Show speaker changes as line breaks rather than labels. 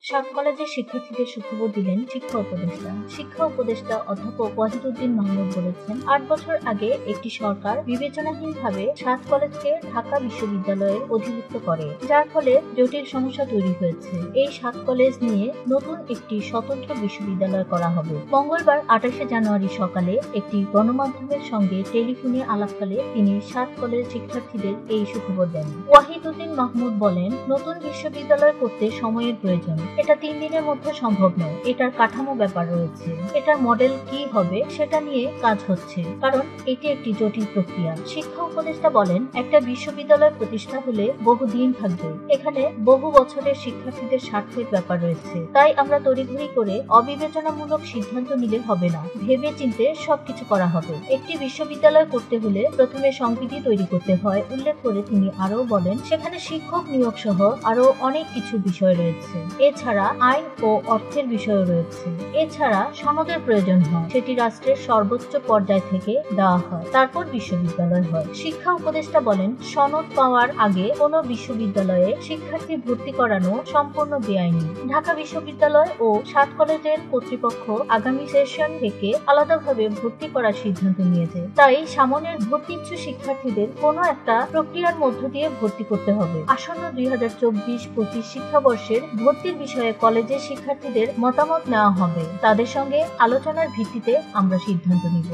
সাত কলেজের শিক্ষার্থীদের সুখবর দিলেন শিক্ষা উপদেষ্টা অধ্যাপক ওয়াহিদুদ্দিন মাহমুদ বলেছেন, ৮ বছর আগে একটি সরকার বিবেচনাহীনভাবে সাত কলেজকে ঢাকা বিশ্ববিদ্যালয়ের অধিভুক্ত করে, যার ফলে জটিল সমস্যা তৈরি হয়েছে। এই সাত কলেজ নিয়ে নতুন একটি স্বতন্ত্র বিশ্ববিদ্যালয় করা হবে। মঙ্গলবার ২৮শে জানুয়ারি সকালে একটি গণমাধ্যমের সঙ্গে টেলিফোনে আলাপকালে তিনি সাত কলেজ শিক্ষার্থীদের এই সুখবর দেন। ওয়াহিদুদ্দিন মাহমুদ বলেন, নতুন বিশ্ববিদ্যালয় করতে সময়ের প্রয়োজন। এটা ৩ দিনের মধ্যে সম্ভব নয়। এটার কাঠামো ব্যাপার রয়েছে। এটার মডেল কি হবে সেটা নিয়ে কাজ হচ্ছে, কারণ এটি একটি জটিল প্রক্রিয়া। শিক্ষা উপদেষ্টা বলেন, একটা বিশ্ববিদ্যালয় প্রতিষ্ঠা হলে বহু দিন থাকবে। এখানে বহু বছরের শিক্ষার্থীদের স্বার্থের ব্যাপার রয়েছে। তাই আমরা তড়িঘড়ি করে অবিবেচনামূলক সিদ্ধান্ত নিলে হবে না। ভেবে চিন্তে সবকিছু করা হবে। একটি বিশ্ববিদ্যালয় করতে হলে প্রথমে সংবিধি তৈরি করতে হয় উল্লেখ করে তিনি আরও বলেন, সেখানে শিক্ষক নিয়োগ সহ আরো অনেক কিছু বিষয় রয়েছে। এছাড়া আইন ও অর্থের বিষয় রয়েছে। এছাড়া সনদের প্রয়োজন হয়, সেটি রাষ্ট্রের সর্বোচ্চ পর্যায় থেকে দেওয়া হয়, তারপর বিশ্ববিদ্যালয় হয়। শিক্ষা উপদেষ্টা বলেন, সনদ পাওয়ার আগে কোনো বিশ্ববিদ্যালয়ে শিক্ষার্থী ভর্তি করানো সম্পূর্ণ বেআইনি। ঢাকা বিশ্ববিদ্যালয় ও সাত কলেজের কর্তৃপক্ষ আগামী সেশন থেকে আলাদাভাবে ভর্তি করার সিদ্ধান্ত নিয়েছে। তাই সামনের ভর্তি ইচ্ছুক শিক্ষার্থীদের কোনো একটা প্রক্রিয়ার মধ্য দিয়ে ভর্তি করতে হবে। আসন্ন 2024-25 শিক্ষাবর্ষের ভর্তির বিষয়ে কলেজের শিক্ষার্থীদের মতামত নেওয়া হবে। তাদের সঙ্গে আলোচনার ভিত্তিতে আমরা সিদ্ধান্ত নিব।